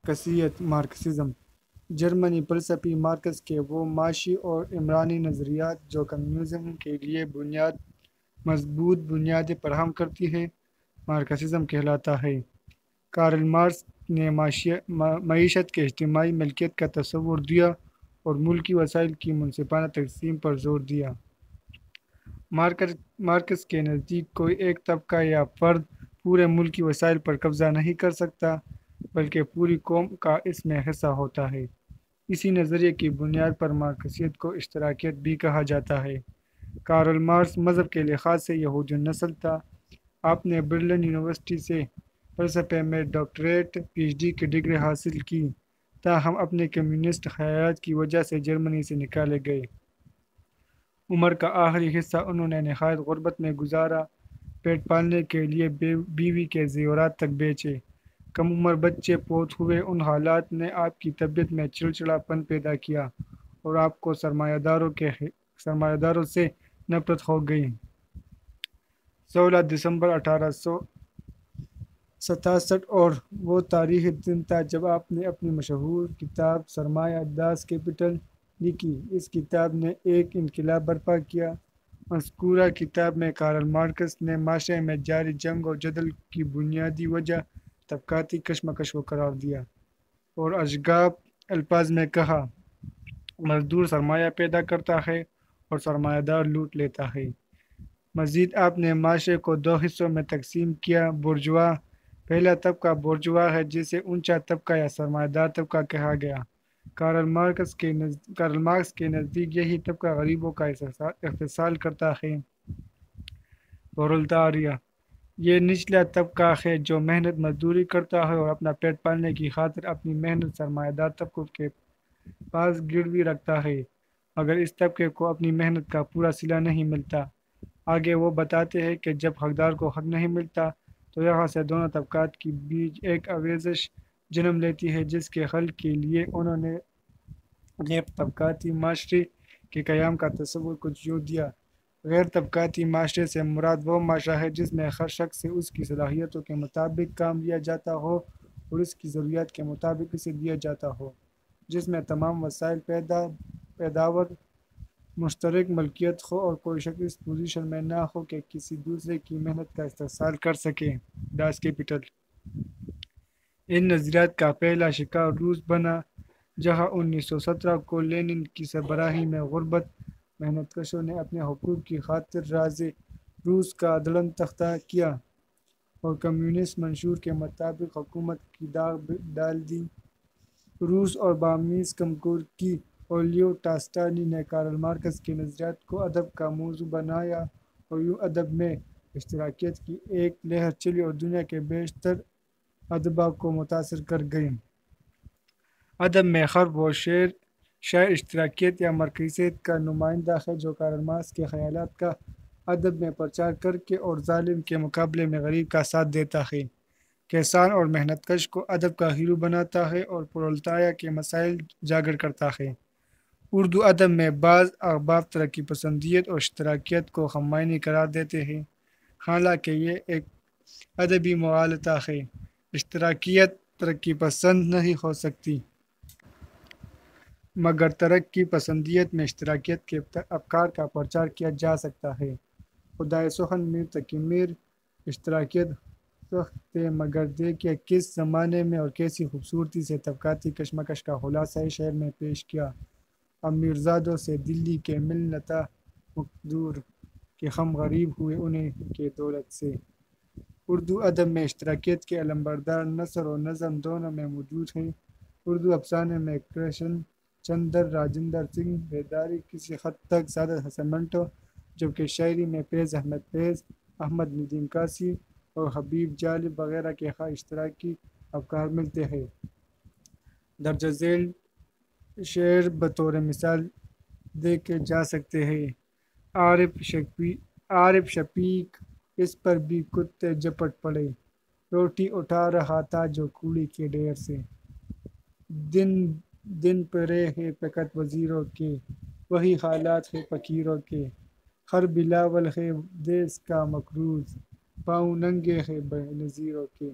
مارکسیت Marxism Germany فلسفی marks کے وہ معاشی اور عمرانی نظریات جو کمیونزم کے لیے مضبوط بنیادیں فراہم کرتی ہے مارکسزم کہلاتا ہے۔ کارل مارکس نے معیشت کے اجتماعی ملکیت کا تصور دیا اور ملکی وسائل کی منصفانہ تقسیم پر زور دیا۔ مارکس کے نزدیک کوئی ایک طبقہ یا فرد پورے ملکی وسائل پر قبضہ نہیں کر سکتا بلکہ پوری قوم کا اس میں حصہ ہوتا ہے۔ اسی نظریے کی بنیاد پر مارکسیت کو اشتراکیت بھی کہا جاتا ہے۔ کارل مارکس مذہب کے لحاظ سے یہودی نسل تھا۔ آپ نے برلن یونیورسٹی سے فلسفے میں ڈاکٹریٹ پی ایچ ڈی کی ڈگری حاصل کی، تاہم اپنے کمیونسٹ خیالات کی وجہ سے جرمنی سے نکالے گئے۔ عمر کا آخری حصہ انہوں نے نہایت غربت میں گزارا۔ پیٹ پالنے کے لیے بیوی کے زیورات تک بیچے۔ کم عمر بچے فوت ہوئے۔ ان حالات نے آپ کی طبیعت میں چڑچڑاپن پیدا کیا اور آپ کو سرمایہ داروں سے نفرت ہو گئی۔ 16 دسمبر 1867 اور وہ تاریخی دن تھا جب آپ نے اپنی مشہور کتاب سرمایہ داز کیپٹل لکھی۔ اس کتاب نے ایک انقلاب برپا کیا۔ مذکورہ کتاب میں کارل مارکس نے معاشرے میں جاری جنگ و جدل کی بنیادی وجہ طبقاتی کشمکش کو قرار دیا اور اشگاف الفاظ میں کہا، مزدور سرمایہ پیدا کرتا ہے اور سرمایہ دار لوٹ لیتا ہے۔ مزید آپ نے معاشرے کو دو حصوں میں تقسیم کیا، بورژوا۔ پہلا طبقہ بورژوا ہے جسے اونچا طبقہ یا سرمایہ دار طبقہ کہا گیا۔ کارل مارکس کے نزدیک یہی طبقہ غریبوں کا استحصال کرتا ہے۔ پرولتاریہ یہ نچلا طبقہ ہے جو محنت مزدوری کرتا ہے اور اپنا پیٹ پالنے کی خاطر اپنی محنت سرمایہ دار طبقوں کے پاس گروی رکھتا ہے، مگر اس طبقے کو اپنی محنت کا پورا صلہ نہیں ملتا۔ آگے وہ بتاتے ہیں کہ جب حقدار کو حق نہیں ملتا تو یہاں سے دونوں طبقات کے بیچ ایک آویزش جنم لیتی ہے جس کے حل کے لیے انہوں نے غیر طبقاتی معاشرے کے قیام کا تصور کچھ یوں دیا۔ غیر طبقاتی معاشرے سے مراد وہ معاشرہ ہے جس میں ہر شخص سے اس کی صلاحیتوں کے مطابق کام لیا جاتا ہو اور اس کی ضروریات کے مطابق اسے دیا جاتا ہو، جس میں تمام وسائل پیداوار مشترک ملکیت ہو اور کوئی شخص اس پوزیشن میں نہ ہو کہ کسی دوسرے کی محنت کا استحصال کر سکے۔ داس کیپٹل ان نظریات کا پہلا شکار روس بنا، جہاں 1917 کو لینن کی سربراہی میں غربت محنت کشوں نے اپنے حقوق کی خاطر راز روس کا عدلن تختہ کیا اور کمیونسٹ منشور کے مطابق حکومت کی داغ ڈال دی۔ روس اور بامینس کمکور کی اولیو ٹاسٹانی نے کارل مارکس کے نظریات کو ادب کا موضوع بنایا اور یوں ادب میں اشتراکیت کی ایک لہر چلی اور دنیا کے بیشتر ادبا کو متاثر کر گئی۔ ادب میں ہر وہ شاعر اشتراکیت یا مارکسیت کا نمائندہ ہے جو کارل مارکس کے خیالات کا ادب میں پرچار کر کے اور ظالم کے مقابلے میں غریب کا ساتھ دیتا ہے، کسان اور محنت کش کو ادب کا ہیرو بناتا ہے اور پرولتاریہ کے مسائل اجاگر کرتا ہے۔ اردو ادب میں بعض احباب ترقی پسندیت اور اشتراکیت کو ہم معنی قرار دیتے ہیں، حالانکہ یہ ایک ادبی مغالطہ ہے۔ اشتراکیت ترقی پسند نہیں ہو سکتی، مگر ترقی پسندیت میں اشتراکیت کے افکار کا پرچار کیا جا سکتا ہے۔ خدائے سخن میر تقی میر اشتراکیت سخت مگر دیکھیے کس زمانے میں اور کیسی خوبصورتی سے طبقاتی کشمکش کا خلاصہ شعر میں پیش کیا۔ اب میرزادوں سے دلی کے مل نتا مقدور کہ ہم غریب ہوئے انہیں کے دولت سے۔ اردو ادب میں اشتراکیت کے علمبردار نثر و نظم دونوں میں موجود ہیں۔ اردو افسانے میں کرشن چندر راجندر سنگھ بیداری، کسی حد تک سعادت حسن منٹو، جبکہ شاعری میں فیض احمد فیض، احمد ندیم کاسی اور حبیب جالب وغیرہ کے اشتراکی افکار ملتے ہیں۔ درج ذیل شعر بطور مثال دیکھے جا سکتے ہیں۔ عارف شفیق اس پر بھی کتے جھپٹ پڑے، روٹی اٹھا رہا تھا جو کوڑی کے ڈھیر سے۔ دن پڑے ہیں فقط وزیروں کے، وہی حالات ہیں فقیروں کے۔ ہر بلاول ہے دیس کا مقروض، پاؤں ننگے ہیں بے نظیروں کے۔